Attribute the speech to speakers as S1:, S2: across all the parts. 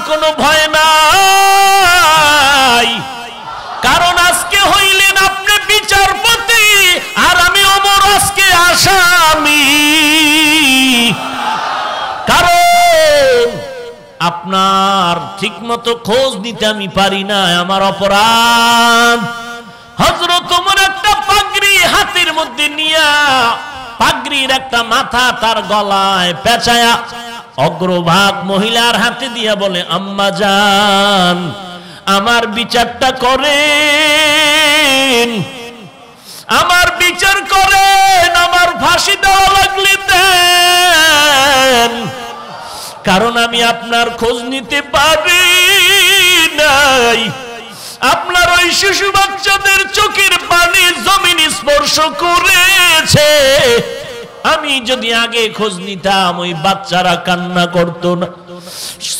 S1: কোনো ভয় নাই, কারণ আজকে হইলেন আপনি বিচারপতি আর আমি ওমর আজকে আসামি। কারণ আপনার ঠিকমতো খোঁজ নিতে আমি পারি না, আমার অপরাধ। হযরত ওমর একটা পাগড়ি হাতের মধ্যে নিয়া, পাগড়ির একটা মাথা তার গলায় পেঁচায়া অগ্রভাগ মহিলার হাতে দিয়া বলে, আম্মা জান আমার বিচারটা করেন, আমার বিচার করেন, আমার ফাঁসি দেওয়া লাগলে দেন, কারণ আমি আপনার খোঁজ নিতে পারি নাই। আপনার ওই শিশু বাচ্চাদের চোখের পানি জমিন স্পর্শ করেছে। আমি যদি আগে খোঁজ নিতাম ওই বাচ্চারা কান্না করতো না।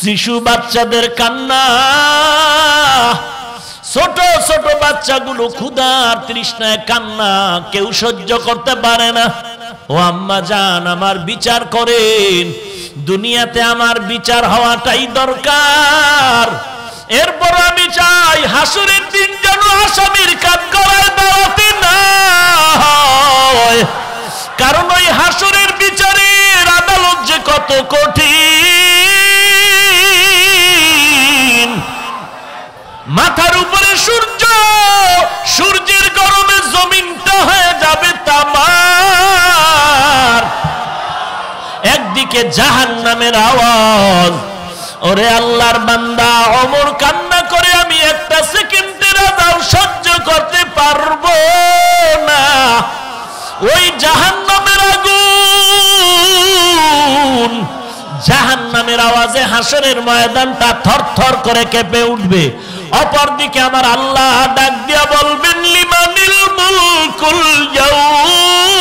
S1: শিশু বাচ্চাদের কান্না, ছোট ছোট বাচ্চাগুলো ক্ষুধার তৃষ্ণায় কান্না কেউ সহ্য করতে পারে না। ও আম্মা জান আমার বিচার করেন, দুনিয়াতে আমার বিচার হওয়াটাই দরকার। এরপর আমি চাই হাসরের দিন যেন আসামির কাঠগড়ায় দাঁড়াতে না হয়, কারণ ওই হাসরের বিচারের আদালত যে কত কঠিন। মাথার উপরে সূর্য, সূর্যের গরমে জমিনটা হয়ে যাবে তামার। একদিকে জাহান্নামের আওয়াজ, ওরে আল্লাহর বান্দা ওমর কান্না করে, আমি একটা সেকেন্ডের আযাব সহ্য করতে পারবো না। ওই জাহান্নামের আগুন, জাহান্নামের আওয়াজে হাসরের ময়দানটা থরথর করে কেঁপে উঠবে। অপরদিকে আমার আল্লাহ ডাক দিয়া বলবেন, লিমানিল মুলকুল ইয়াউম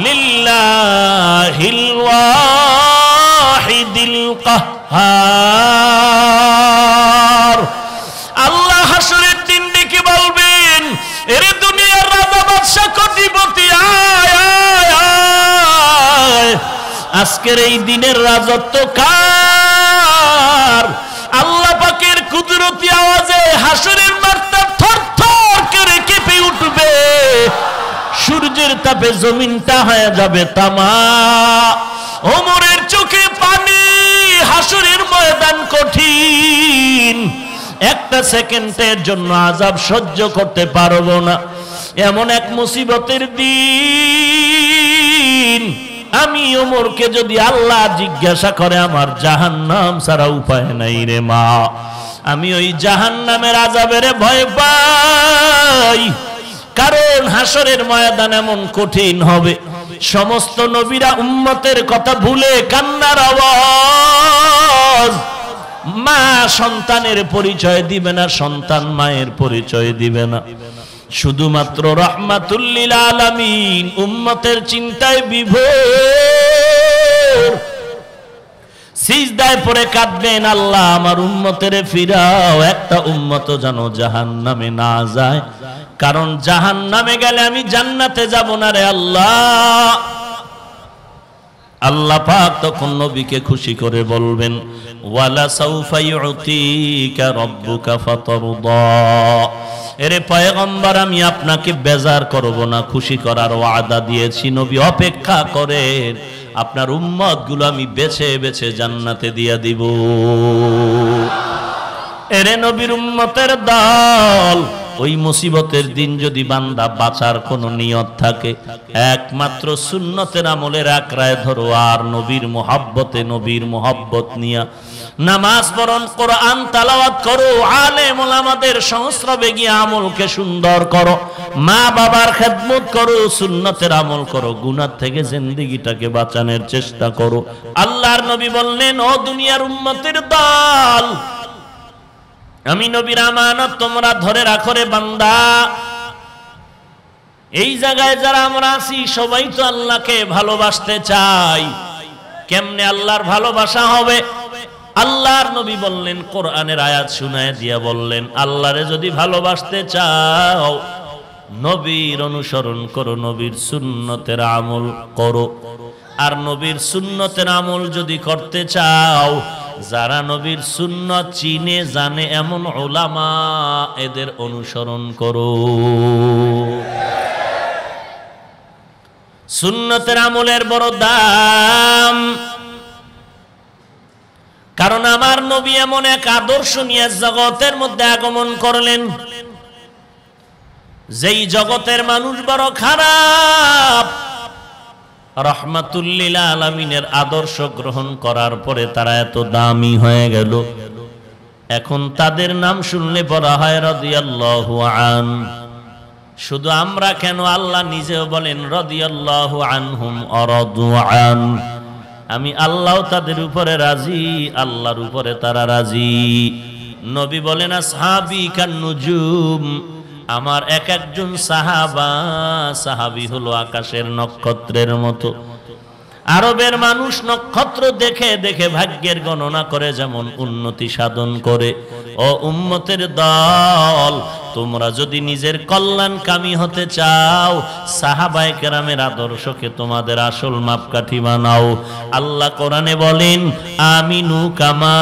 S1: লিল্লাহিল ওয়াহিদিল কাহ্হার। আল্লাহ হাসরের দিন ডেকে বলবেন, এরে দুনিয়ার রাজা বাদশা কোটিপতি, আয় আয় আয়, আজকের এই দিনের রাজত্ব কার? আল্লাহ পাকের কুদরতি আওয়াজে হাসরের মাঠটা থরথর করে কেঁপে উঠবে। সূর্যের তাপে জমিনটা হয়ে যাবে তামা। ওমরের চোখে পানি, হাসরের ময়দান কঠিন। একটা সেকেন্ডের জন্য আযাব সহ্য করতে পারবো না, এমন এক মুসিবতের দিন। আমি ওমরকে যদি আল্লাহ জিজ্ঞাসা করে, আমার জাহান্নাম ছাড়া উপায় নাই রে মা, আমি ওই জাহান্নামের আযাবের ভয় পাই। কারণ হাসরের ময়দান এমন কঠিন হবে, সমস্ত নবীরা উম্মতের কথা ভুলে কান্নার আওয়াজ। মা সন্তানের পরিচয় দিবে না, সন্তান মায়ের পরিচয় দিবে না। শুধুমাত্র রাহমাতুল লিল আলামিন উম্মতের চিন্তায় বিভোর। সিজদায় পড়ে কাঁদবেন, আল্লাহ আমার উম্মতেরে ফিরাও, একটা উম্মত যেন জাহান্নামে না যায়, কারণ জাহান্নামে গেলে আমি জান্নাতে যাব না রে আল্লাহ। আল্লাহ পাক তখন নবীকে খুশি করে বলবেন, ওয়ালা সাউফা ইউতিকা রাব্বুকা ফাতারদা। এরে পয়গম্বর আমি আপনাকে বেজার করব না, খুশি করার ওয়াদা দিয়েছি। নবী অপেক্ষা করেন, আপনার উম্মতগুলো আমি বেছে বেছে জান্নাতে দিয়ে দিব। এরে নবীর উম্মতের দল, ওই মুসিবতের দিন যদি বান্দা বাঁচার কোনো নিয়ত থাকে, একমাত্র সুন্নতের আমলের আঁকড়ায় ধরো, আর নবীর মুহাব্বতে, নবীর মুহাব্বত নিয়া নামাজ পড়ন, কোরআন তেলাওয়াত করো, আলেম ওলামাদের সংস্রবে গিয়ে আমলকে সুন্দর করো, মা বাবার খেদমত করো, সুন্নতের আমল করো, গুনাহ থেকে জিন্দেগিটাকে বাঁচানোর চেষ্টা করো। আল্লাহর নবী বললেন, ও দুনিয়ার উম্মতের দল, আমি নবীর আমানত তোমরা ধরে রাখো রে বান্দা। এই জায়গায় যারা আমরা আছি সবাই তো আল্লাহকে ভালোবাসতে চাই। কেমনে আল্লাহর ভালোবাসা হবে? আল্লাহর নবী বললেন, কোরআনের আয়াত শুনায় দিয়া বললেন, আল্লাহরে যদি ভালোবাসতে চাও নবীর অনুসরণ করো, নবীর সুন্নতের আমল করো। আর নবীর সুন্নতের আমল যদি করতে চাও, যারা নবীর সুন্নাত চিনে জানে এমন উলামা, এদের অনুসরণ করো। সুন্নতের আমলের বড় দাম, কারণ আমার নবী এমন এক আদর্শ নিয়ে জগতের মধ্যে আগমন করলেন, যেই জগতের মানুষ বড় খারাপ, রাহমাতুল লিল আলামিনের আদর্শ গ্রহণ করার পরে তারা এত দামি হয়ে গেল। এখন তাদের নাম শুনলে বলা হয় রাদিয়াল্লাহু আন। শুধু আমরা কেন, আল্লাহ নিজেও বলেন রাদিয়াল্লাহু আনহুম আরাদু আন, আমি আল্লাহ তাদের উপরে রাজি, আল্লাহর উপরে তারা রাজি। নবী বলেন আসহাবি কান নুজুম, আমার এক একজন সাহাবী হলো আকাশের নক্ষত্রের মতো। আরবের মানুষ নক্ষত্র দেখে দেখে ভাগ্যের গণনা করে যেমন উন্নতি সাধন করে, ও উম্মতের দল, তোমরা যদি নিজের কল্যাণকামী হতে চাও, সাহাবায়ে কেরামের আদর্শকে তোমাদের আসল মাপকাঠি বানাও। আল্লাহ কোরআনে বলেন আমিনু কামা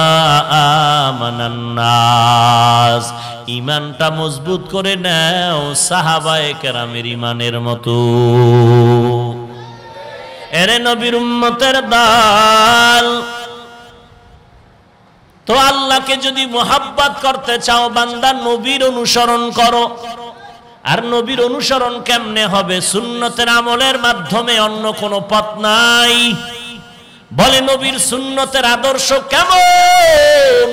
S1: আমানান নাস, ঈমানটা মজবুত করে নাও সাহাবায়ে কেরামের ঈমানের মতো। এরে নবীর উম্মতের দল, তো আল্লাহকে যদি মোহাব্বত করতে চাও বান্দা, নবীর অনুসরণ করো। আর নবীর অনুসরণ কেমনে হবে? সুন্নতের আমলের মাধ্যমে, অন্য কোনো পথ নাই। বলে নবীর সুন্নতের আদর্শ কেমন?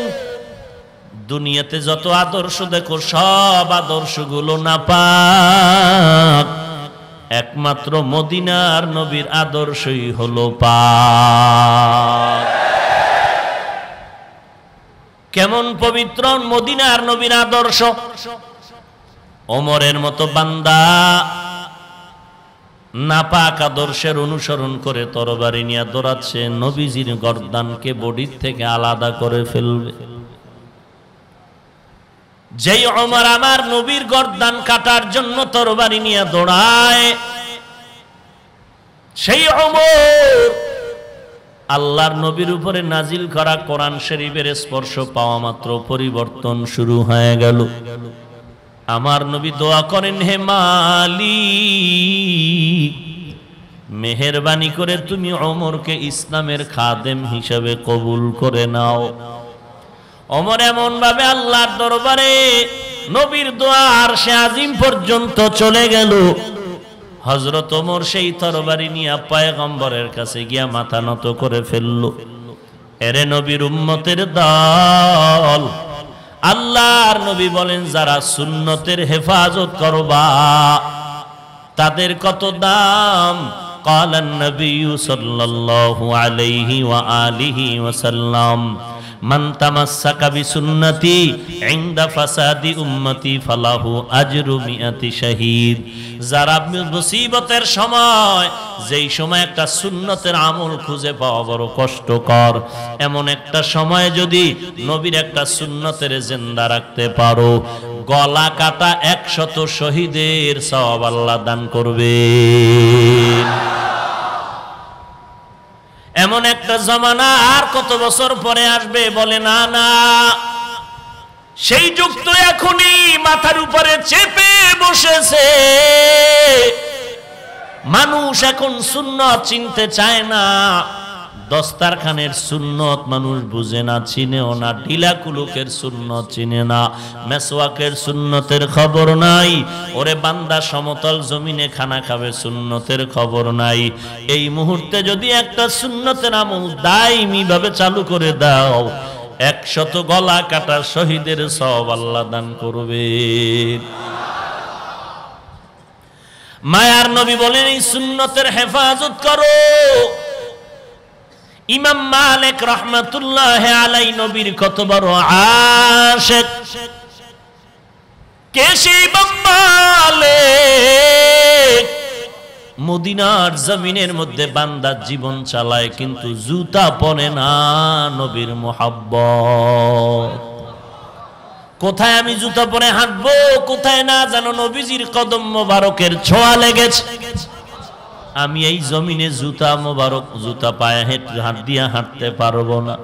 S1: দুনিয়াতে যত আদর্শ দেখো সব আদর্শগুলো নাপাক, একমাত্র মদিনার নবীর আদর্শই হলো পাক। কেমন পবিত্র মদিনার নবীর আদর্শ! ওমরের মতো বান্দা নাপাক আদর্শের অনুসরণ করে তরবারি নিয়ে দৌড়াচ্ছে, নবীজির গর্দানকে বডির থেকে আলাদা করে ফেলবে। যেই ওমর আমার নবীর গর্দান কাটার জন্য তরবারি নিয়ে দৌড়ায়, সেই ওমর আল্লাহর নবীর উপরে নাজিল করা কোরআন শরীফের স্পর্শ পাওয়া মাত্র পরিবর্তন শুরু হয়ে গেল। আমার নবী দোয়া করেন, হে মালিক, মেহেরবানি করে তুমি ওমরকে ইসলামের খাদেম হিসেবে কবুল করে নাও। ওমর এমন ভাবে আল্লাহর দরবারে নবীর দোয়া আরশে আজিম পর্যন্ত চলে গেল। হযরত ওমর সেই তরবারি নিয়ে পয়গম্বরের কাছে গিয়া মাথা নত করে ফেলল। এরে নবীর উম্মতের দল, আল্লাহর নবী বলেন যারা সুন্নতের হেফাজত করবা তাদের কত দাম। قال النبي صلى الله عليه وآله وسلم من تمسك بسنتي عند فساد امتي فله اجر 100 শহীদ। যারা মুসিবতের সময়, যেই সময় একটা সুন্নতের আমল খুঁজে পাওয়া বড় কষ্টকর, এমন একটা সময় যদি নবীর একটা সুন্নতের জিন্দা রাখতে পারো, গলা কাটা 100 শহীদের সওয়াব আল্লাহ দান করবে। এমন একটা জামানা আর কত বছর পরে আসবে? বলে না না, সেই যুগ তো এখনই মাথার উপরে চেপে বসেছে। মানুষ এখন সুন্নত চিনতে চায় না, দস্তারখানের সুন্নত মানুষ বুঝে না, চিনেও না, ঢিলা কুলুকের সুন্নত চিনে না, মেসওয়াকের সুন্নতের খবর নাই। ওরে বান্দা, সমতল জমিনে খানা খাবে, সুন্নতের খবর নাই। এই মুহূর্তে যদি একটা সুন্নতের আমল দাইমি ভাবে চালু করে দাও, 100 গলা কাটা শহীদের সওয়াব আল্লাহ দান করবে। মায়ার নবী বলেন এই সুন্নতের হেফাজত করো। ইমাম মালিক রাহমাতুল্লাহ আলাইহি নবীর কত বড় আশিক, কে সেই ইমাম মালিক? মদিনার জমিনের মধ্যে বান্দা জীবন চালায় কিন্তু জুতা পরে না নবীর মুহাব্বত। কোথায় আমি জুতা পরে হাঁটবো, কোথায় না জানো নবীজির কদম মোবারকের ছোঁয়া লেগেছে। আমি এই জমিনে জুতা মোবারক, জুতা পায়ে হাত দিয়া হাঁটতে পারবো না।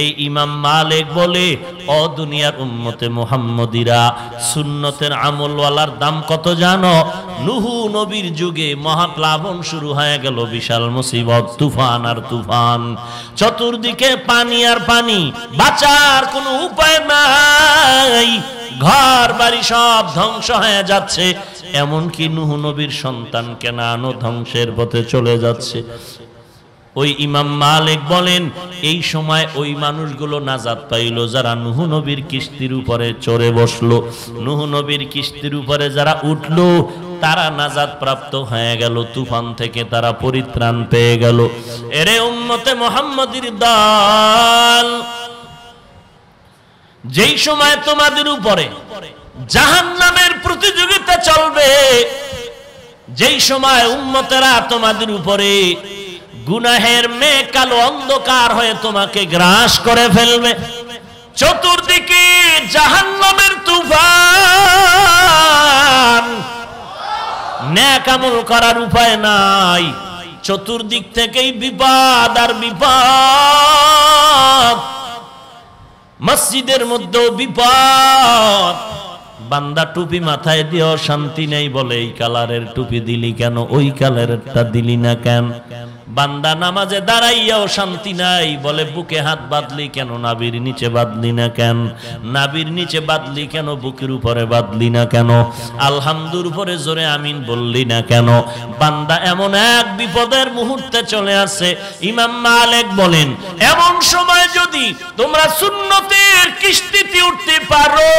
S1: এই ইমাম মালিক বলে, ও দুনিয়ার উম্মতে মুহাম্মদীরা, সুন্নতের আমলওয়ালার দাম কত জানো? নূহ নবীর যুগে মহাপ্লাবন শুরু হয়ে গেল, বিশাল মুসিবত, তুফান আর তুফান, চতুর্দিকে পানি আর পানি, বাঁচার কোনো উপায় নাই, ঘর বাড়ি সব ধ্বংস হয়ে যাচ্ছে। এমনকি নূহ নবীর সন্তান কেনানও ধ্বংসের পথে চলে যাচ্ছে। ওই ইমাম মালিক বলেন, এই সময় ওই মানুষগুলো নাজাত পাইল যারা নূহ নবীর কিস্তির উপরে চড়ে বসলো। নূহ নবীর কিস্তির উপরে যারা উঠলো তারা নাজাত প্রাপ্ত হয়ে গেল, তুফান থেকে তারা পরিত্রাণ পেয়ে গেল। এরে উম্মতে মুহাম্মদীর দল, যেই সময় তোমাদের উপরে জাহান্নামের প্রতিযোগিতা চলবে, যেই সময় উম্মতেরা তোমাদের উপরে গুনাহের মেঘ কালো অন্ধকার হয়ে তোমাকে গ্রাস করে ফেলবে, চতুর্দিকে জাহান্নামের তুফান, নেক আমল করার উপায় নাই, চতুর্দিক থেকেই বিপদ আর বিপদ, মসজিদের মধ্যেও বিপদ। বান্দা টুপি মাথায় দিয়েও শান্তি নেই, বলে এই কালারের টুপি দিলি কেন, ওই কালারেরটা দিলি না কেন। বান্দা নামাজে দাঁড়াইয়াও শান্তি নাই, বলে বুকে হাত বাঁধলি কেন, নাবির নিচে বাঁধলি না কেন, নাবির নিচে বাঁধলি কেন, বুকের উপরে বাঁধলি না কেন, আলহামদুর উপরে জোরে আমিন বললি না কেন। বান্দা এমন এক বিপদের মুহূর্তে চলে আসে। ইমাম মালিক বলেন, এমন সময় যদি তোমরা সুন্নতের কিস্তিতে উঠতে পারো,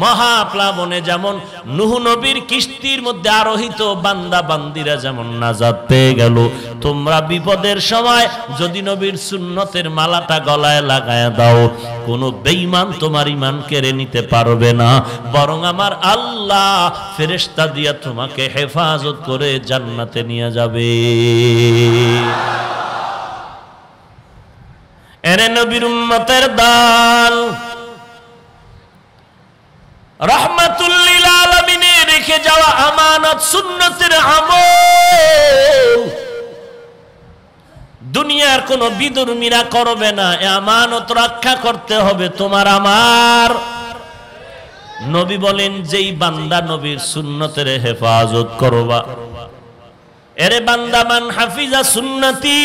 S1: মহাপ্লাবনে যেমন নূহ নবীর কিস্তির মধ্যে আরোহিত বান্দা বান্দিরা যেমন নাজাত পেয়ে গেল, তোমরা বিপদের সময় যদি নবীর সুন্নতের মালাটা গলায় লাগায় দাও, কোনো বেঈমান তোমার ঈমান কেড়ে নিতে পারবে না, বরং আমার আল্লাহ ফেরেশতা দিয়া তোমাকে হেফাজত করে জান্নাতে নিয়ে যাবে। এরে নবীর উম্মতের দল, রহমাতুল লিল আলামিনে রেখে যাওয়া আমানত সুন্নতের আমল দুনিয়ার কোন বিদুর্মীরা করবে না। এই আমানত রক্ষা করতে হবে তোমার আমার। নবী বলেন, যেই বান্দা নবীর সুন্নতের হেফাজত করবা, এরে বান্দা, মান হাফিজা সুন্নতি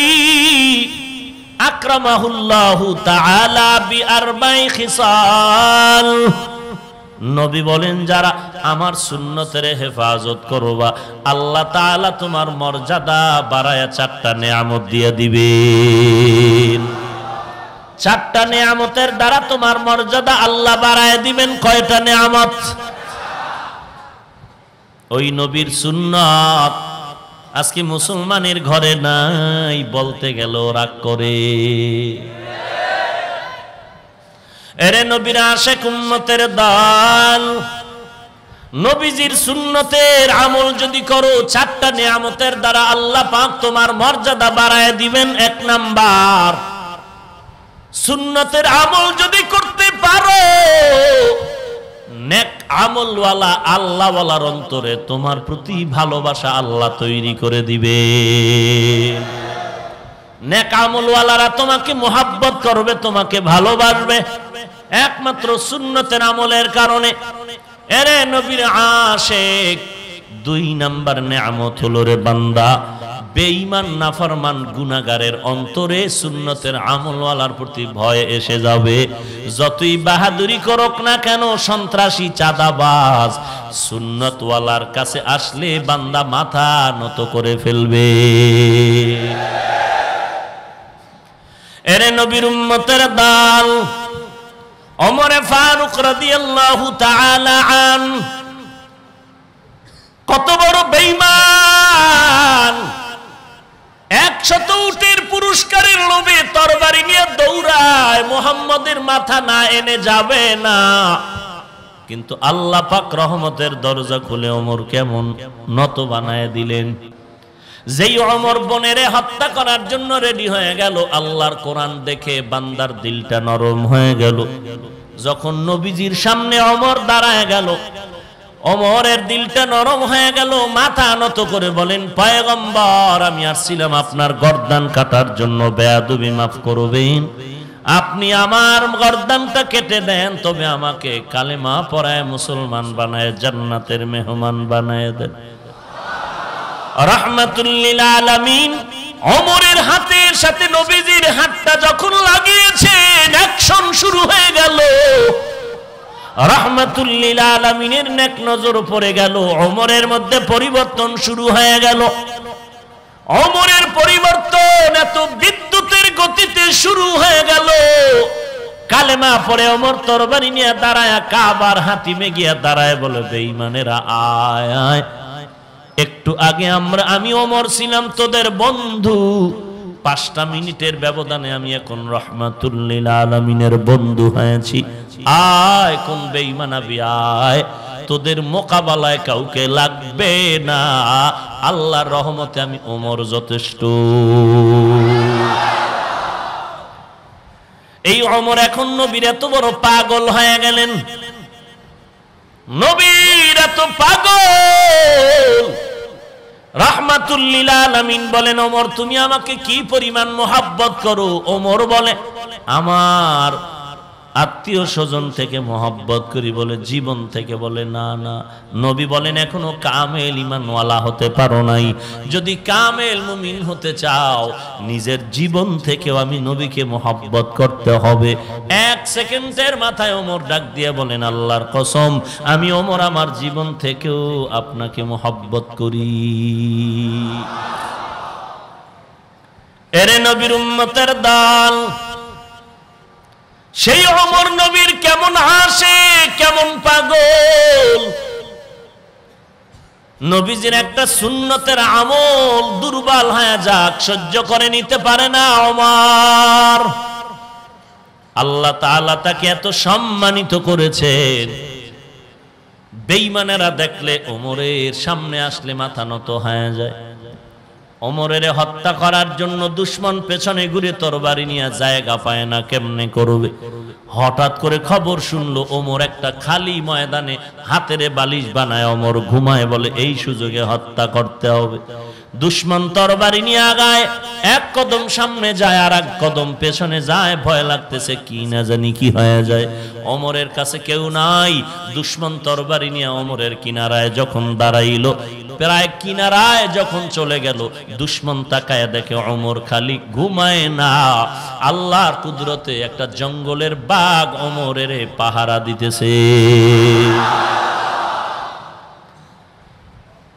S1: আকরামাহুল্লাহু তাআলা বিআরবা'i খিসাল। নবী বলেন, যারা আমার সুন্নতের হেফাজত করবা, আল্লাহ তাআলা তোমার মর্যাদা বাড়ায়া 4টা নেয়ামত দিয়ে দিবেন। 4টা নেয়ামতের দ্বারা তোমার মর্যাদা আল্লাহ বাড়ায় দিবেন। কয়টা নেয়ামত? ওই নবীর সুন্নাত আজকে মুসলমানের ঘরে নাই, বলতে গেল রাগ করে। এরে নবীর আশিক উম্মতের দল, নবীজির সুন্নতের আমল যদি করো, 4টা নিয়ামতের দ্বারা আল্লাহ পাক তোমার মর্যাদা বাড়ায় দিবেন। 1 নাম্বার, সুন্নতের আমল যদি করতে পারো, নেক আমলওয়ালা আল্লাহওয়ালার অন্তরে তোমার প্রতি ভালোবাসা আল্লাহ তৈরি করে দিবে। নেক আমলওয়ালারা তোমাকে মুহাব্বত করবে, তোমাকে ভালোবাসবে একমাত্র সুন্নতের আমলের কারণে। এরে নবীর আশিক, 2 নাম্বার নেয়ামত হলো রে বান্দা, বেঈমান নাফরমান গুনাহগারের অন্তরে সুন্নতের আমলওয়ালার প্রতি ভয় এসে যাবে। যতই বাহাদুরি করুক না কেন, সন্ত্রাসী চাঁদাবাজ, সুন্নতওয়ালার কাছে আসলে বান্দা মাথা নত করে ফেলবে। এরে নবীর উম্মতের দল, ওমর ফারুক রাদিয়াল্লাহু তাআলা আন কত বড় বেঈমান, 100 উটের পুরস্কারের লোভে তরবারি নিয়ে দৌড়ায়, মুহাম্মদের মাথা না এনে যাবে না। কিন্তু আল্লাহ পাক রহমতের দরজা খুলে ওমর কেমন নত বানায় দিলেন। যেই ওমর বোনেরে হত্যা করার জন্য রেডি হয়ে গেল, আল্লাহর কোরআন দেখে বান্দার দিলটা নরম হয়ে গেল। যখন নবীজির সামনে ওমর দাঁড়ায় গেল, ওমরের দিলটা নরম হয়ে গেল, মাথা নত করে বলেন, পয়গম্বর, আমি আসছিলাম আপনার গর্দান কাটার জন্য, বেয়াদবি মাফ করবেন, আপনি আমার গর্দানটা কেটে দেন, তবে আমাকে কালেমা পড়ায় মুসলমান বানায় জান্নাতের মেহমান বানায় দেন। রাহমাতুল লিল আলামিন ওমরের হাতের সাথে নবীজির হাতটা যখন লাগিয়েছেন, অ্যাকশন শুরু হয়ে গেল। রাহমাতুল লিল আলামিনের নেক নজর পড়ে গেল, ওমরের মধ্যে পরিবর্তন শুরু হয়ে গেল। ওমরের পরিবর্তন এত বিদ্যুতের গতিতে শুরু হয়ে গেল। কালেমা পড়ে ওমর তরবারি নিয়ে দাঁড়ায়, কাবার হাতিমে গিয়ে দাঁড়ায়, বলে বেঈমানেরা আয় আয়, একটু আগে আমি ওমর ছিলাম তোদের বন্ধু, 5টা মিনিটের ব্যবধানে আমি এখন রাহমাতুল লিল আলামিনের বন্ধু হয়েছি। আয় কোন বেঈমান আবি আয়, তোদের মোকাবেলায় কাউকে লাগবে না, আল্লাহর রহমতে আমি ওমর যথেষ্ট। এই ওমর এখন নবীর এত বড় পাগল হয়ে গেলেন, নবীর এত পাগল। রাহমাতুল লিল আলামিন বলেন, ওমর তুমি আমাকে কি পরিমাণ মোহাব্বত করো? ওমর বলে, আমার আত্মীয় স্বজন থেকে মোহাব্বত করি। বলে জীবন থেকে? বলে না না। নবী বলেন, এখনো কামেল ঈমানওয়ালা হতে পারো নাই। যদি কামেল মুমিন হতে চাও, নিজের জীবন থেকেও আমি নবীকে মোহাব্বত করতে হবে। 1 সেকেন্ডের মাথায় ওমর ডাক দিয়ে বলেন, আল্লাহর কসম আমি ওমর আমার জীবন থেকেও আপনাকে মোহাব্বত করি। এরে নবীর উম্মতের দল, সেই ওমর নবীর কেমন হাসে, কেমন পাগল। নবীজির একটা সুন্নতের আমল দুর্বল হয়ে যাক, সহ্য করে নিতে পারে না ওমর। আল্লাহ তাআলা তাকে এত সম্মানিত করেছেন, বেঈমানেরা দেখলে ওমরের সামনে আসলে মাথা নত হয়ে যায়। ওমরের হত্যা করার জন্য দুশমন পেছনে ঘুরে তরবারি নিয়ে জায়গা পায় না, কেমনে করবে। হঠাৎ করে খবর শুনলো ওমর একটা খালি ময়দানে হাতের বালিশ বানায় ওমর ঘুমায়, বলে এই সুযোগে হত্যা করতে হবে। দুশমন তরবারি নিয়ে আগায়, 1 কদম সামনে যায় আর 1 কদম পেছনে যায়, ভয় লাগতেছে কি না জানি কি হয়ে যায়। ওমরের কাছে কেউ নাই, দুশমন তরবারি নিয়ে ওমরের কিনারায় যখন দাঁড়াইলো, প্রায় কিনারায় যখন চলে গেল, দুশমন তাকায় দেখে ওমর খালি ঘুমায় না, আল্লাহর কুদরতে একটা জঙ্গলের বাঘ ওমরের পাহারা দিতেছে।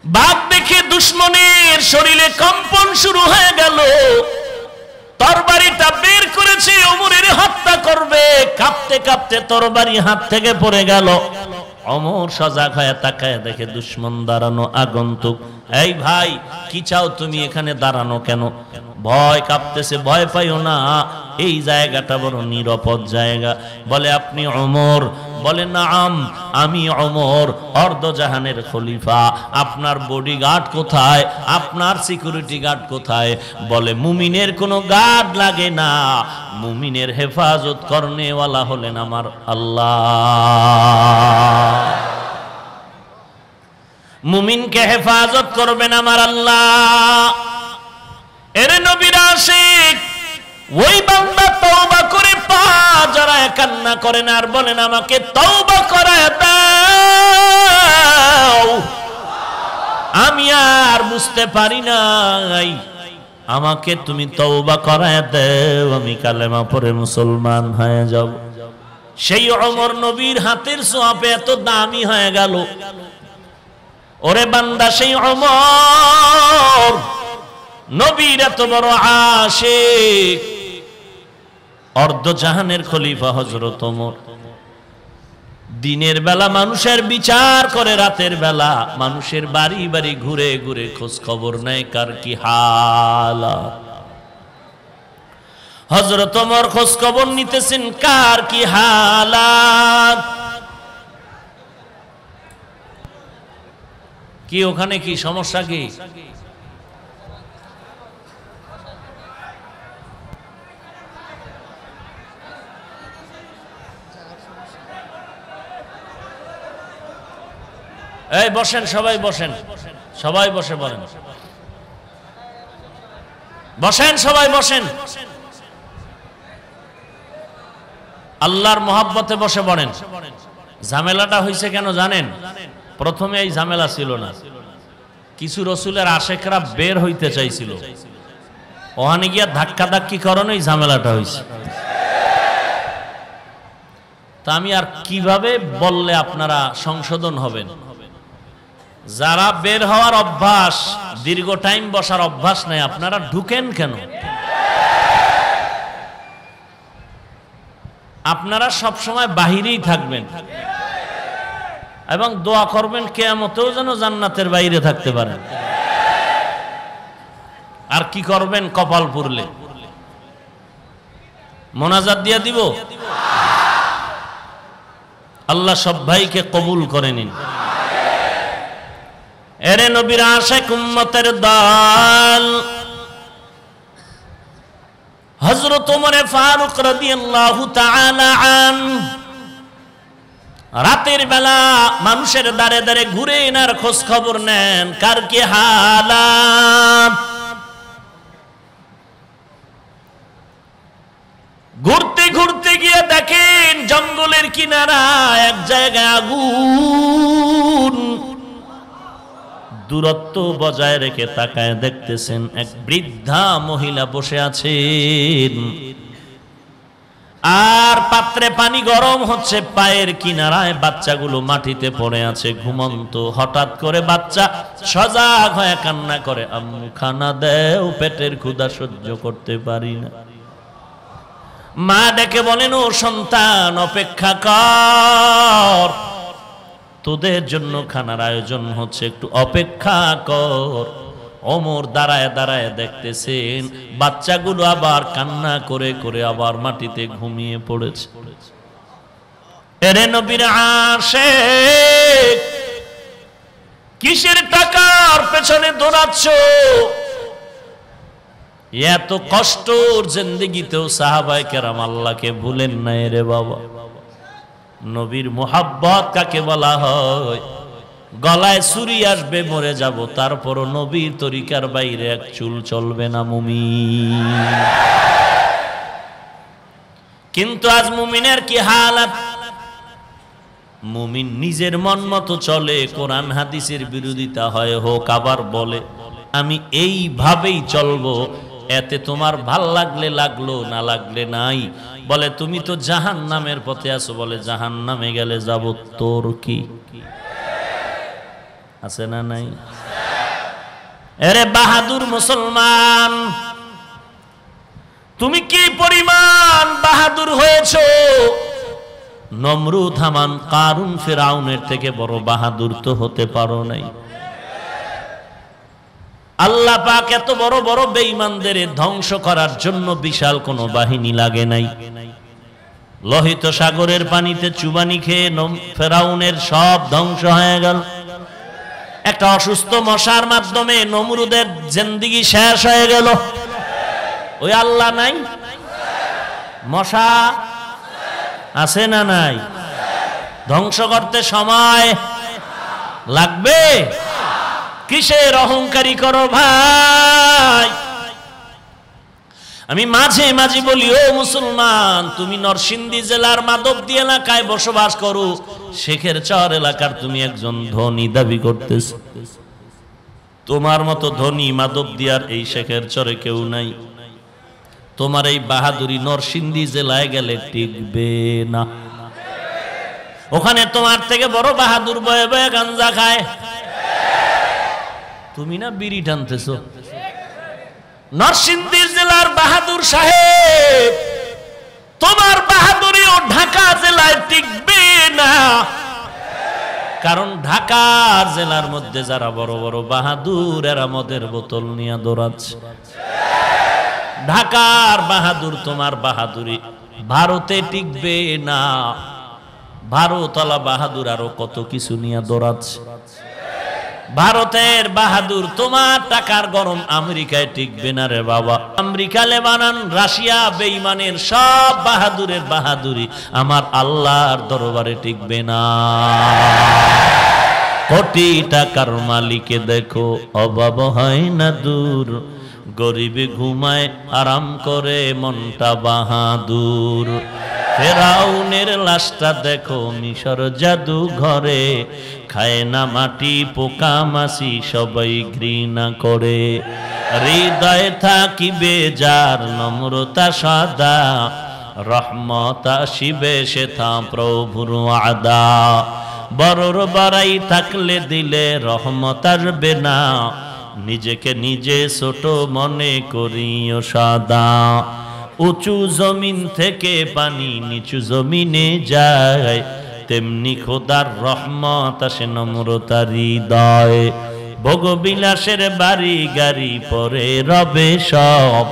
S1: বাঘ দেখে দুশমনের শরীরে কম্পন শুরু হয়ে গেল, তরবারিটা বের করেছে, ওমরের হত্যা করবে। কাঁপতে কাঁপতে তরবারি হাত থেকে পড়ে গেল। ওমর সজাগ হয়ে তাকায় দেখে দুশমন দাঁড়ানো, আগন্তুক। এই ভাই, কি চাও তুমি? এখানে দাঁড়ানো কেন? ভয় কাঁপতেছে। ভয় পাইও না, এই জায়গাটা বড় নিরাপদ জায়গা। বলে আপনি ওমর? বলে নাম, আমি ওমর, অর্ধজাহানের খলিফা। আপনার বডিগার্ড কোথায়? আপনার সিকিউরিটি গার্ড কোথায়? বলে মুমিনের কোনো গার্ড লাগে না, মুমিনের হেফাজত করনেওয়ালা হলেন আমার আল্লাহ। মুমিনকে হেফাজত করবেন আমার আল্লাহ। এর নবীর আশিক ওই বান্দা তওবা করে পা জড়ায় কান্না করেন আর বলেন, আমাকে তওবা করায় দাও, আমি আর বুঝতে পারি নাই, আমাকে তুমি তওবা করায় দাও, আমি কালেমা পড়ে মুসলমান হয়ে যাব। সেই ওমর নবীর হাতের ছোঁয়াপে এত দামি হয়ে গেল। ওরে বান্দা, সেই ওমর নবীর এত বড় আশিক, অর্ধজাহানের খলিফা হযরত ওমর। দিনের বেলা মানুষের বিচার করে, রাতের বেলা মানুষের বাড়ি বাড়ি ঘুরে ঘুরে খোঁজ খবর নেয় কার কি হালাত। হযরত ওমর খোঁজ খবর নিতেছেন কার কি হালাত। কি ওখানে কি সমস্যা? কি এই বসেন, সবাই বসেন, সবাই বসে বলেন, বসেন সবাই বসেন। আল্লাহর মহব্বতে বসে পড়েন। ঝামেলাটা হয়েছে কেন জানেন? প্রথমে এই ঝামেলা ছিল না, কিছু রসুলের আশেকরা বের হইতে চাইছিল, ওখানে গিয়া ধাক্কা ধাক্কি করেন, এই ঝামেলাটা হয়েছে। তা আমি আর কিভাবে বললে আপনারা সংশোধন হবেন? যারা বের হওয়ার অভ্যাস, দীর্ঘ টাইম বসার অভ্যাস নাই, আপনারা ঢুকেন কেন? আপনারা সব সময় বাহিরেই থাকবেন এবং দোয়া করবেন কিয়ামতেও যেন জান্নাতের বাইরে থাকতে পারেন। আর কি করবেন? কপাল পুরলে মোনাজাত দিয়া দিব। আল্লাহ সব ভাইকে কবুল করে নিন। এরে নবীর আশিক উম্মতের দল, হযরত ওমর ফারুক রাদিয়াল্লাহু তাআলা আনহু রাতের বেলা মানুষের দাঁড়ে দাঁড়ে ঘুরে এনার খোঁজ খবর নেন, কার কি হালাত। ঘুরতে ঘুরতে গিয়ে দেখেন জঙ্গলের কিনারায় এক জায়গায় আগুন। দূরত্ব বজায় রেখে তাকায় দেখতেছেন এক বৃদ্ধা মহিলা বসে আছেন, আর পাত্রে পানি গরম হচ্ছে, পায়ের কিনারায় বাচ্চাগুলো মাটিতে পড়ে আছে ঘুমন্ত। হঠাৎ করে বাচ্চা সজাগ হয়ে কান্না করে, আম্মু খানা দেও, পেটের ক্ষুধা সহ্য করতে পারি না। মা ডেকে বলেন, ও সন্তান অপেক্ষা কর, তোদের জন্য খানার আয়োজন হচ্ছে, একটু অপেক্ষা কর। ওমর দাঁড়ায় দাঁড়ায় দেখতেছেন বাচ্চাগুলো আবার কান্না করে করে আবার মাটিতে ঘুমিয়ে পড়েছে। এরে নবীর আশিক, কিসের টাকার পেছনে দৌড়াচ্ছ? এত কষ্টর জিন্দেগিতেও সাহাবায়ে কেরাম আল্লাহকে ভুলেন নাই রে বাবা। নবীর মুহাব্বত কাকে বলা হয়? গলায় ছুরি আসবে, মরে যাব, তারপরও নবীর তরিকার বাইরে এক চুল চলবে না মুমিন। কিন্তু আজ মুমিনের কি হালাত? মুমিন নিজের মন মতো চলে, কোরআন হাদিসের বিরোধিতা হয় হোক, আবার বলে আমি এইভাবেই চলবো, এতে তোমার ভাল লাগলে লাগলো, না লাগলে নাই। বলে তুমি তো জাহান্নামের পথে আছো, বলে জাহান্নামে গেলে যাব, তোর কি আছে না নাই? এরে বাহাদুর মুসলমান, তুমি কি পরিমাণ বাহাদুর হয়েছো? নমরুদ, হামান, কারুন, ফিরাউনের থেকে বড় বাহাদুর তো হতে পারো নাই। আল্লাহ পাক এত বড় বড় বেঈমানদের ধ্বংস করার জন্য বিশাল কোন বাহিনী লাগে নাই। লোহিত সাগরের পানিতে চুবানি খেয়ে ফেরাউনের সব ধ্বংস হয়ে গেল। একটা অসুস্থ মশার মাধ্যমে নমরুদের জিন্দেগি শেষ হয়ে গেল। ওই আল্লাহ নাই? মশা আছে না নাই? ধ্বংস করতে সময় লাগবে? কিসের অহংকারী করো ভাই? আমি মাঝে মাঝে বলি, ও মুসলমান, তুমি নরসিংদী জেলার মাধবদী এলাকায় বসবাস করো, শেখের চর এলাকার তুমি একজন ধনী দাবি করতেছ। তোমার মতো ধনী মাধবদী আর এই শেখের চরে কেউ নাই। তোমার এই বাহাদুরি নরসিংদী জেলায় গেলে টিকবে না। ওখানে তোমার থেকে বড় বাহাদুর বয়ে বয়ে গাঞ্জা খায়, তুমি না বিড়ি টানতেছ। নরসিংদী জেলার বাহাদুর সাহেব, তোমার বাহাদুরিও ঢাকা জেলায় টিকবে না। কারণ ঢাকা জেলার মধ্যে যারা বড় বড় বাহাদুর, এরা মদের বোতল নিয়ে দৌড়াচ্ছে। ঢাকার বাহাদুর, তোমার বাহাদুরি ভারতে টিকবে না। ভারতওয়ালা বাহাদুর আরো কত কিছু নিয়ে দৌড়াচ্ছে। ভারতের বাহাদুর, তোমার টাকার গরম আমেরিকায় টিকবে না রে বাবা। আমেরিকা, লেবানন, রাশিয়া, বেঈমানের সব বাহাদুরের বাহাদুরি আমার আল্লাহর দরবারে টিকবে না। কোটি টাকার মালিকে দেখো অভাব হয় না দূর, গরিবে ঘুমায় আরাম করে মনটা বাহাদুর। ফেরাউনের লাশটা দেখো মিশর জাদু ঘরে, খায় না মাটি পোকা মাছি সবাই ঘৃণা করে। হৃদয়ে থাকিবে যার নম্রতা সদা, রহমত আসিবে সেথা প্রভুর আদা। বড়র বাড়াই থাকলে দিলে রহমত আসবে না, নিজেকে নিজে ছোট মনে করিও সদা। উঁচু জমিন থেকে পানি নিচু জমিনে যায়, তেমনি খোদার রহমত আসে নম্রতার হৃদয়। ভোগবিলাসের বাড়ি গাড়ি পরে রবে সব,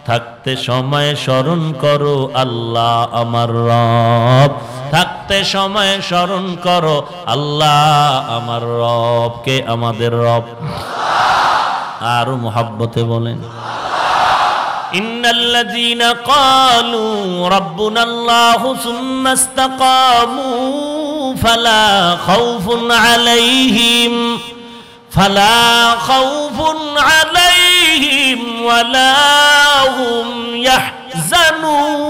S1: থাকতে সময় স্মরণ করো আল্লাহ আমার রব। থাকতে সময় স্মরণ করো আল্লাহ আমার রব। কে আমাদের রব? আরো মুহাব্বতে বলেন, ইন্নাল্লাযীনা ক্বালু রাব্বুনাল্লাহু সুম্মা ইসতাকামু ফালা খাউফুন আলাইহিম ওয়ালা হুম ইয়াহজানুন।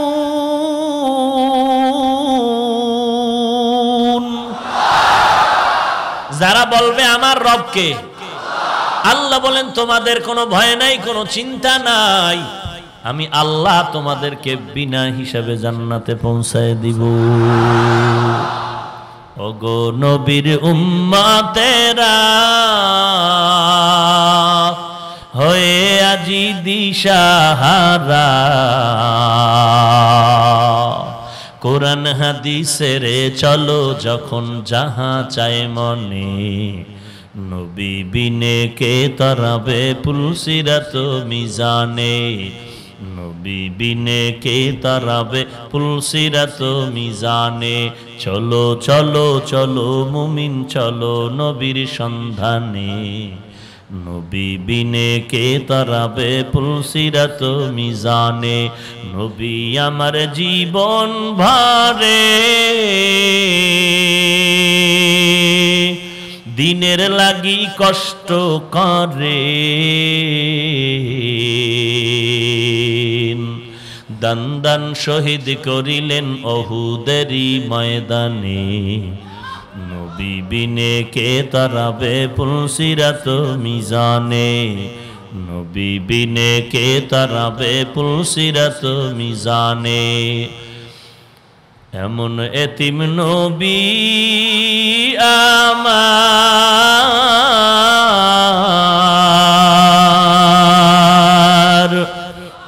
S1: যারা বলবে আমার রবকে, আল্লাহ বলেন তোমাদের কোনো ভয় নাই, কোনো চিন্তা নাই, আমি আল্লাহ তোমাদেরকে বিনা হিসাবে জান্নাতে পৌঁছায় দিব। ওগো নবীর উম্মতেরা হয়ে আজি দিশাহারা, কোরআন হাদিসের চলো যখন যাহা চায় মনে, নবী বিনে কে তরাবে পুলসিরাত মিজানে। নবী বিনে কে তরাবে পুলসিরাত মিজানে। চলো চলো চলো মুমিন চলো নবীর সন্ধানে, নবী বিনে কে তরাবে পুলসিরাত মিজানে। নবী আমার জীবন ভরে দিনের লাগি কষ্ট করে, দান দান শহীদ করিলেন অহুদেরই ময়দানে। নবী বিনে কে তরাবে পুলসিরাত মিজানে, নবী বিনে কে তরাবে পুলসিরাত মিজানে। এমন এতিম নবী আমার,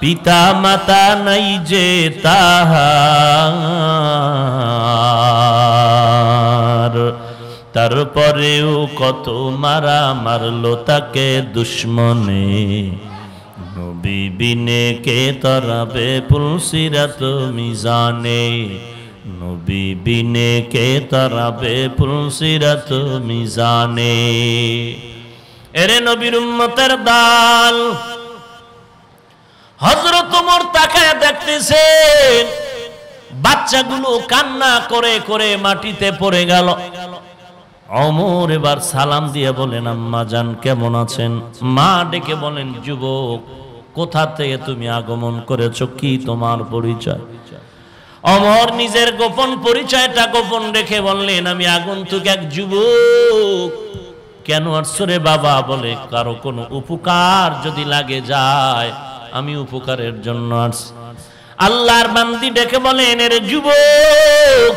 S1: পিতা মাতা নাই যে তাহার, তারপরেও কত মারা মারলো তাকে দুশ্মনে। নবী বিনে কে তরাবে পুলসিরাত মিজানে, নবী বিনে কে তরাবে পুলসিরাত মিজানে। এরে নবীর উম্মতের দল, হযরত ওমর তাকায় দেখতেছেন বাচ্চাগুলো কান্না করে করে মাটিতে পড়ে গেল। ওমর এবার সালাম দিয়ে বলেন, আম্মা জান কেমন আছেন? মা ডেকে বলেন, যুবক কোথা থেকে তুমি আগমন করেছো, কি তোমার পরিচয়? ওমর নিজের গোপন পরিচয়টা গোপন রেখে বললেন, আমি আগন্তুক এক যুবক। কেন আসছো রে বাবা? বলে, কারো কোনো উপকার যদি লাগে যায় আমি উপকারের জন্য আসছি। আল্লাহর বান্দি ডেকে বলেন, এর যুবক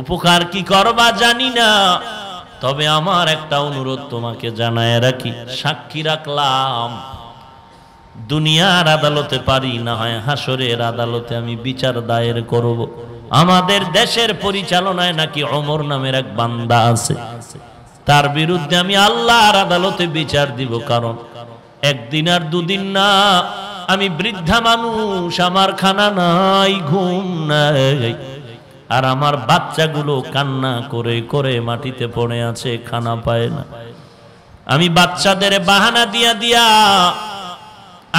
S1: উপকার কি করবা জানি না, তবে আমার একটা অনুরোধ তোমাকে জানায় রাখি। সাক্ষী রাখলাম দুনিয়ার আদালতে পারি না হয় হাসরের আদালতে আমি বিচার দায়ের করব। আমাদের দেশের পরিচালনায় নাকি ওমর নামের এক বান্দা আছে, তার বিরুদ্ধে আমি আল্লাহর আদালতে বিচার দিব। কারণ একদিন আর দুদিন না, আমি বৃদ্ধা মানুষ, আমার খানা নাই, ঘুম নাই, আর আমার বাচ্চাগুলো কান্না করে করে মাটিতে পড়ে আছে, খানা পায় না। আমি বাচ্চাদের বাহানা দিয়া দিয়া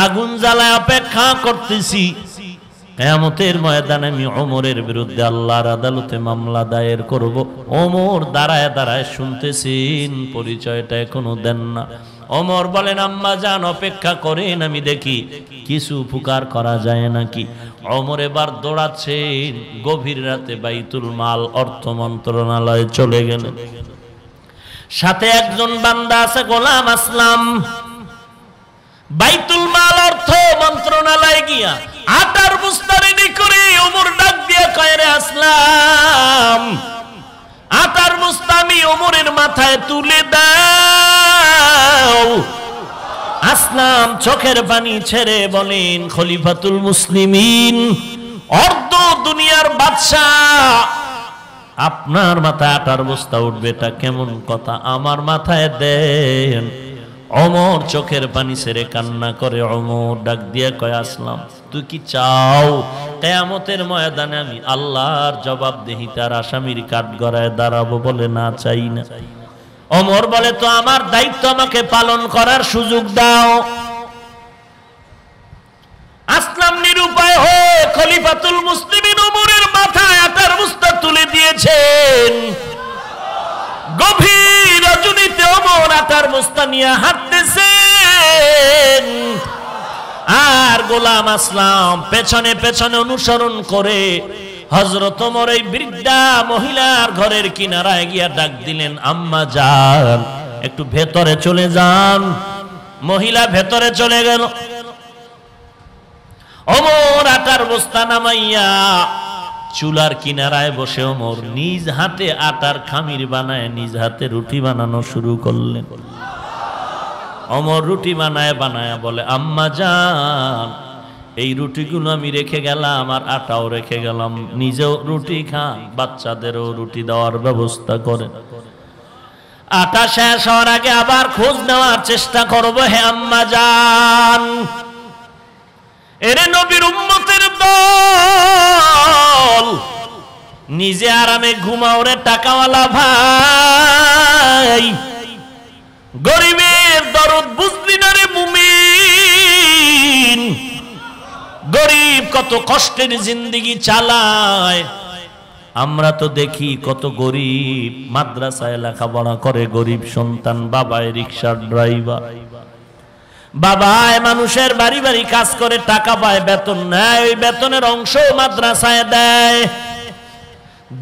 S1: আগুন জ্বালায় অপেক্ষা করতেছি, কিয়ামতের ময়দানে আমি ওমরের বিরুদ্ধে আল্লাহর আদালতে মামলা দায়ের করব। ওমর দাঁড়ায় দাঁড়ায় শুনতেছেন, পরিচয়টা এখনো দেন না। ওমর বলেন আম্মা জান অপেক্ষা করেন, আমি দেখি কিছু উপকার করা যায় নাকি। ওমর এবার দৌড়াচ্ছেন, গভীর রাতে বাইতুল মাল অর্থ মন্ত্রণালয়ে চলে গেলেন। সাথে একজন বান্দা আছে গোলাম আসলাম। বাইতুল মাল অর্থ মন্ত্রণালয়ে গিয়া আটার বস্তা রেডি করে ওমর ডাক দিয়ে কয়, রে আসলাম, আটার বস্তা আমি ওমরের মাথায় তুলে দাও। আসলাম চোখের পানি ছেড়ে বলেন, খলিফাতুল মুসলিমিন, অর্ধ দুনিয়ার বাদশাহ, আপনার মাথায় আটার বস্তা উঠবে, এটা কেমন কথা? আমার মাথায় দেন। ওমর চোখের পানি ছেড়ে কান্না করে। ওমর ডাক দিয়ে কয়, আসলাম তুই কি চাও কিয়ামতের ময়দানে আমি আল্লাহর জবাবদিহিতার আসামির কাঠগড়ায় দাঁড়াবো? বলে না, চাই না। ওমর বলে, তো আমার দায়িত্ব আমাকে পালন করার সুযোগ দাও। আসলাম নিরুপায় হয়ে খলিফাতুল মুসলিমিন ওমরের মাথায় আটার বস্তা তুলে দিয়েছেন। গভীর রজনীতে ওমর আটার বস্তা নিয়ে হাঁটতেছেন, আর গোলাম আসলাম পেছনে পেছনে অনুসরণ করে হযরত ওমর এই বৃদ্ধা মহিলার ঘরের কিনারায় গিয়া ডাক দিলেন, আম্মা যান, একটু ভেতরে চলে যান। মহিলা ভেতরে চলে গেল। ওমর আটার বস্তা নামাইয়া চুলার কিনারায় বসে ওমর নিজ হাতে আটার খামির বানায় নিজ হাতে রুটি বানানো শুরু করলেন। ওমর রুটি বানায় বানায় বলে, আম্মা জান, এই রুটিগুলো আমি রেখে গেলাম আর আটাও রেখে গেলাম, নিজেও রুটি খান, বাচ্চাদেরও রুটি দেওয়ার ব্যবস্থা করেন। আটা শেষ হওয়ার আগে আবার খোঁজ নেওয়ার চেষ্টা করব। হে আম্মা জান, এরে নবীর উম্মতের দল, নিজে আরামে ঘুমাও রে টাকাওয়ালা ভাই, গরিবের দরদ বুঝলি না রে মুমিন। গরিব কত কষ্টের জিন্দেগি চালায়। আমরা তো দেখি কত গরিব মাদ্রাসায় লেখাপড়া করে, গরিব সন্তান, বাবায় রিকশার ড্রাইভার, বাবায় মানুষের বাড়ি বাড়ি কাজ করে টাকা পায়, বেতন নেয়, ওই বেতনের অংশ মাদ্রাসায় দেয়।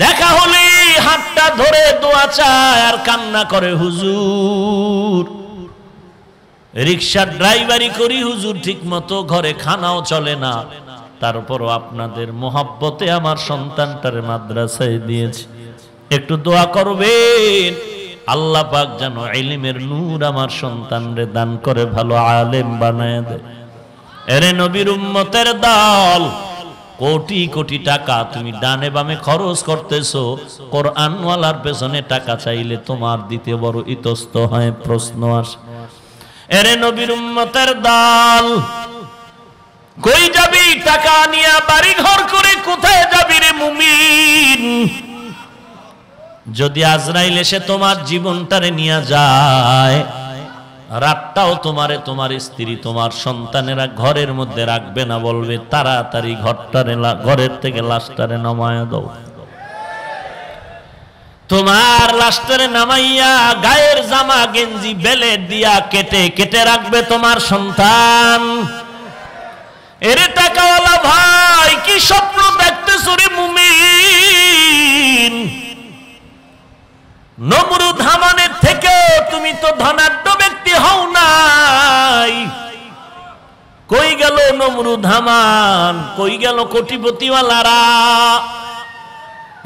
S1: দেখা হলে হাতটা ধরে দোয়া চায় আর কান্না করে, হুজুর রিকশার ড্রাইভারি করি হুজুর, ঠিক মতো ঘরে খানাও চলে না, তারপরও আপনাদের মোহাব্বতে আমার সন্তানটারে মাদ্রাসায় দিয়েছি, একটু দোয়া করবেন আল্লাহ পাক যেন ইলমের নূর আমার সন্তানরে দান করে ভালো আলেম বানায় দেয়। এরে নবীর উম্মতের দল, কোটি কোটি টাকা তুমি ডানে বামে খরচ করতেছো, কোরআনওয়ালার পেছনে টাকা চাইলে তোমার দিতে বড় ইতস্ত হয়, প্রশ্ন আসে। এরে নবীর উম্মতের দল, কই যাবি টাকা নিয়ে? বাড়ি ঘর করে কোথায় যাবি রে মুমিন? যদি আজরাইল এসে তোমার জীবনটারে নিয়ে যায়, রাতটাও তোমারে তোমার স্ত্রী তোমার সন্তানেরা ঘরের মধ্যে রাখবে না, বলবে তাড়াতাড়ি ঘরের থেকে লাশটারে নামায়া দাও। তোমার লাশটারে নামাইয়া গায়ের জামা গেঞ্জি বেলে দিয়া কেটে কেটে রাখবে তোমার সন্তান। এরে টাকাওয়ালা ভাই, কি স্বপ্ন দেখতেছো রে মুমিন? নমরুদ হামানের থেকে তুমি তো ধনাঢ্য ব্যক্তি হও নাই। কই গেল নমরুদ হামান? কই গেল কোটিপতিওয়ালারা?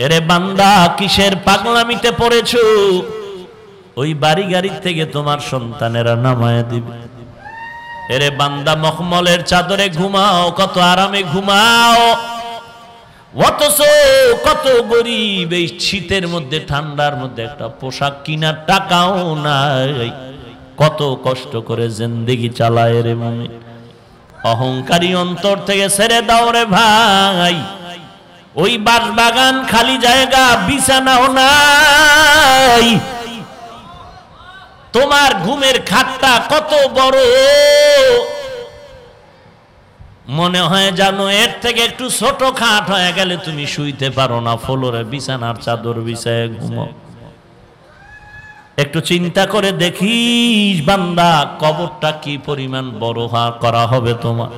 S1: এরে বান্দা, কিসের পাগলামিতে পড়েছো? ওই বাড়ি গাড়ির থেকে তোমার সন্তানেরা নামায় দিবে। এরে বান্দা, মখমলের চাদরে ঘুমাও, কত আরামে ঘুমাও, অথচ কত গরিব এই শীতের মধ্যে ঠান্ডার মধ্যে একটা পোশাক কিনার টাকাও নাই, কত কষ্ট করে জিন্দেগি চালায় রে মুমিন। অহংকারী অন্তর থেকে ছেড়ে দাও রে ভাই। ওই বাগান খালি জায়গা, বিছানাও নাই, তোমার ঘুমের খাটটা কত বড়, মনে হয় জানো এর থেকে একটু ছোট খাট হয়ে গেলে তুমি শুইতে পারো না, ফ্লোরে বিছানার চাদর বিছায় ঘুমাও। একটু চিন্তা করে দেখিস বান্দা, কবরটা কি পরিমাণ বড় করা হবে তোমার।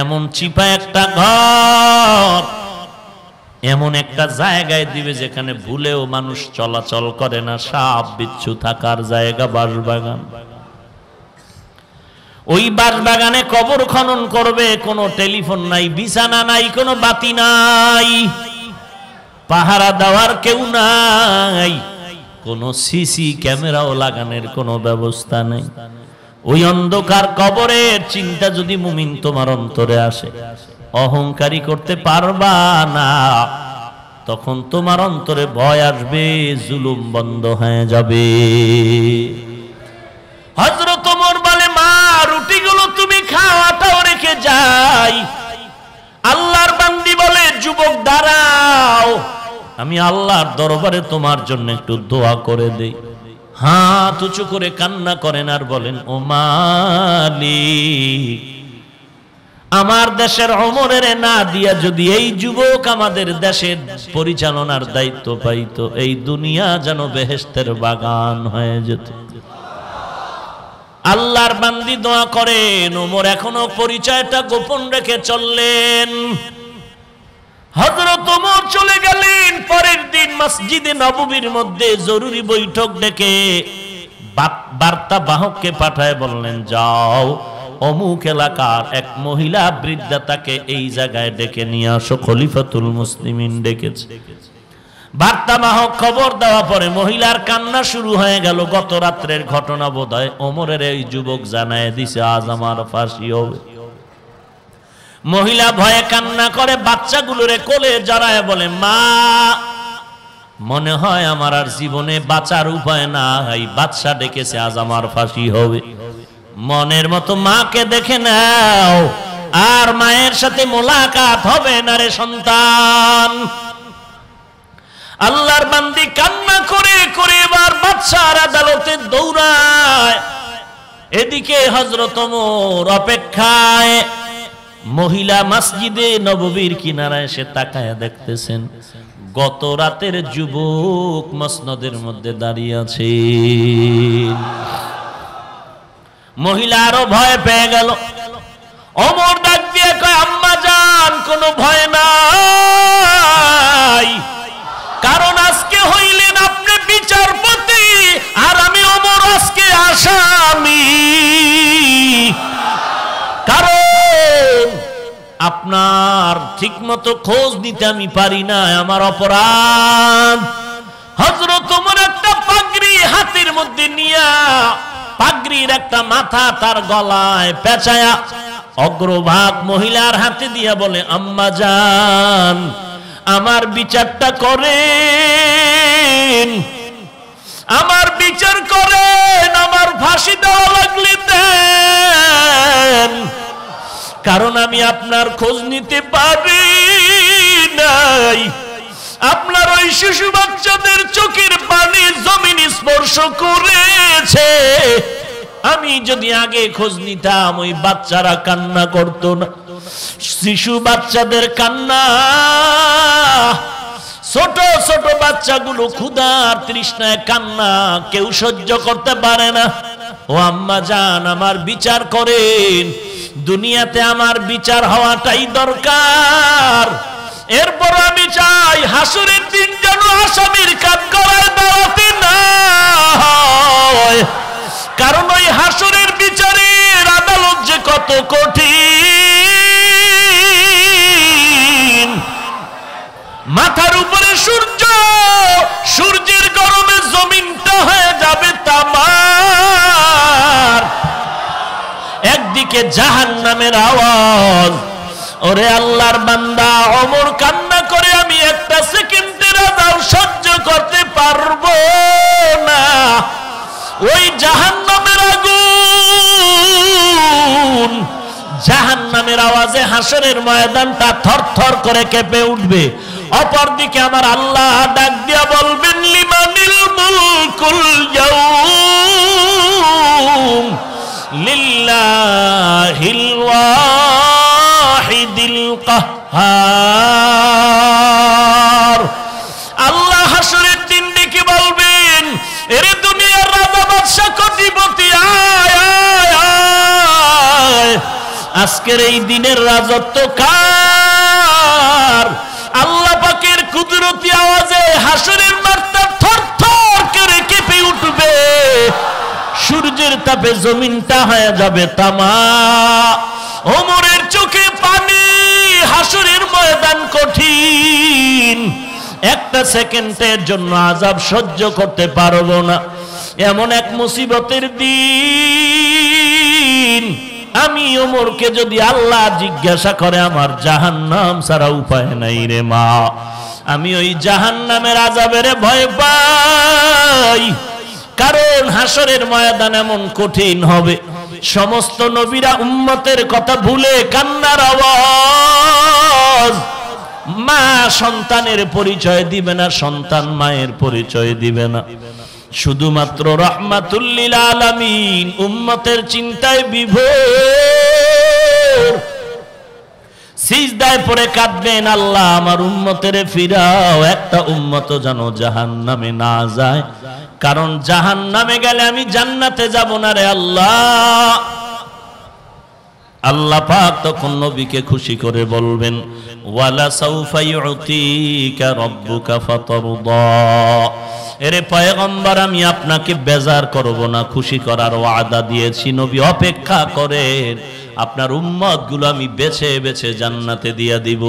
S1: এমন চিপা একটা ঘর, এমন একটা জায়গায় দিবে যেখানে ভুলেও মানুষ চলাচল করে না, সাপ বিচ্ছু থাকার জায়গা, বাঁশবাগান। ওই বাঁশবাগানে কবর খনন করবে, কোনো টেলিফোন নাই, বিছানা নাই, কোনো বাতি নাই, পাহারা দেওয়ার কেউ নাই, কোনো সিসি ক্যামেরাও লাগানোর কোনো ব্যবস্থা নেই। ওই অন্ধকার কবরের চিন্তা যদি মুমিন তোমার অন্তরে আসে, অহংকারী করতে পারবা না। তখন তোমার অন্তরে ভয় আসবে, জুলুম বন্ধ হয়ে যাবে। হযরত ওমর বলে, মা রুটিগুলো তুমি খাও, আটাও রেখে যাই। আল্লাহর বান্দি বলে, যুবক দাঁড়াও, আমি আল্লাহর দরবারে তোমার জন্য একটু দোয়া করে দেই। হাত উঁচু করে কান্না করেন আর বলেন, ও মালিক, আমার দেশের ওমরের না দিয়া যদি এই যুবক আমাদের দেশের পরিচালনার দায়িত্ব পাইতো, এই দুনিয়া যেন বেহেশতের বাগান হয়ে যেত। আল্লাহর বান্দি দোয়া করেন, ওমর এখনো পরিচয়টা গোপন রেখে চললেন। হযরত ওমর চলে গেলেন। পরের দিন মসজিদে নববীর মধ্যে জরুরি বৈঠক ডেকে বার্তা বাহককে পাঠায় বললেন, যাও অমুক এলাকার এক মহিলা বৃদ্ধা, তাকে এই জায়গায় ডেকে নিয়ে আসো, খলিফাতুল মুসলিমিন ডেকেছে। বার্তা বাহক খবর দেওয়া পরে মহিলার কান্না শুরু হয়ে গেল। গত রাত্রের ঘটনা বোধহয় ওমরের এই যুবক জানায় দিছে, আজ আমার ফাঁসি হবে। মহিলা ভয়ে কান্না করে, বাচ্চাগুলোরে কোলে জড়ায় বলে, মা মনে হয় আমার আর জীবনে বাঁচার উপায় নাই, বাচ্চা ডেকেছে, আজ আমার ফাঁসি হবে। মনের মতো মাকে দেখে নাও, আর মায়ের সাথে মোলাকাত হবে না রে সন্তান। আল্লাহর বান্দি কান্না করে করে এবার বাদশার আদালতে দৌড়ায়। এদিকে হযরত ওমর অপেক্ষায়। মহিলা মসজিদে নববীর কিনারায় এসে তাকায় দেখতেছেন গত রাতের যুবক মসনদের মধ্যে দাঁড়িয়ে আছে। মহিলা আরো ভয় পেয়ে গেল। ওমর ডাক দিয়ে কয়, আম্মা জান, কোনো ভয় নাই, কারণ আজকে হইলেন আপনি বিচারপতি, আর আমি ওমর আজকে আসামি। কারণ আপনার ঠিকমতো খোঁজ নিতে আমি পারি না, আমার অপরাধ। হযরত ওমর একটা পাগড়ি হাতের মধ্যে নিয়া, পাগড়ির একটা মাথা তার গলায় পেঁচায়া অগ্রভাগ মহিলার হাতে দিয়া বলে, আম্মা জান, আমার বিচারটা করেন, আমার বিচার করেন, আমার ফাঁসি দেওয়া লাগলে দেন, কারণ আমি আপনার খোঁজ নিতে পারি নাই। আপনার ওই শিশু বাচ্চাদের চোখের পানি জমিন স্পর্শ করেছে। আমি যদি আগে খোঁজ নিতাম, ওই বাচ্চারা কান্না করতো না। শিশু বাচ্চাদের কান্না, ছোট ছোট বাচ্চাগুলো ক্ষুধার তৃষ্ণায় কান্না কেউ সহ্য করতে পারে না। ও আম্মা জান, আমার বিচার করেন, দুনিয়াতে আমার বিচার হওয়াটাই দরকার। এরপর আমি চাই হাসরের দিন যেন আসামির কাঠগড়ায় দাঁড়াতে না হয়, কারণ ওই হাসরের বিচারের আদালত যে কত কঠিন। মাথার উপরে সূর্য, সূর্যের গরমে জমিনটা হয়ে যাবে তামার। একদিকে জাহান্নামের আওয়াজ। ওরে আল্লাহর বান্দা, ওমর কান্না করে, আমি একটা সেকেন্ডের আযাব সহ্য করতে পারবো না। ওই জাহান্নামের আগুন, জাহান্নামের আওয়াজে হাসরের ময়দানটা থরথর করে কেঁপে উঠবে। অপরদিকে আমার আল্লাহ ডাক দিয়া বলবেন, লিমানিল মুলকুল ইয়াউম লিল্লাহিল ওয়াহিদিল কাহ্হার। আল্লাহ হাসরের দিন ডেকে বলবেন, এরে আজকের এই দিনের রাজত্ব কার? আল্লাহ পাকের কুদরতি আওয়াজে হাসরের মাঠটা থরথর করে কেঁপে উঠবে, সূর্যের তাপে জমিনটা হয়ে যাবে তামা, ওমরের চোখে পানি, হাসরের ময়দান কঠিন, একটা সেকেন্ডের জন্য আযাব সহ্য করতে পারবো না, এমন এক মুসিবতের দিন। আমি ওমরকে যদি আল্লাহ জিজ্ঞাসা করে, আমার জাহান্নাম ছাড়া উপায় নাই রে মা, আমি ওই জাহান্নামের আযাবের ভয় পাই, কারণ হাসরের ময়দান এমন কঠিন হবে, সমস্ত নবীরা উম্মতের কথা ভুলে কান্নার আওয়াজ, মা সন্তানের পরিচয় দিবে না, সন্তান মায়ের পরিচয় দিবে না, শুধুমাত্র রাহমাতুল লিল আলামিন উম্মতের চিন্তায় বিভোর, সিজদায় পড়ে কাঁদবেন, আল্লাহ আমার উম্মতের ফিরাও, একটা উম্মত যেন জাহান্নামে না যায়, কারণ জাহান্নামে গেলে আমি জান্নাতে যাব না রে আল্লাহ। আল্লাহ পাক তখন নবীকে খুশি করে বলবেন, ওয়ালা সাউফা ইউতিকা রাব্বুকা ফাতারদা, এরে পয়গম্বর আমি আপনাকে বেজার করব না, খুশি করার ওয়াদা দিয়েছি, নবী অপেক্ষা করেন, আপনার উম্মতগুলো আমি বেছে বেছে জান্নাতে দিয়ে দিব।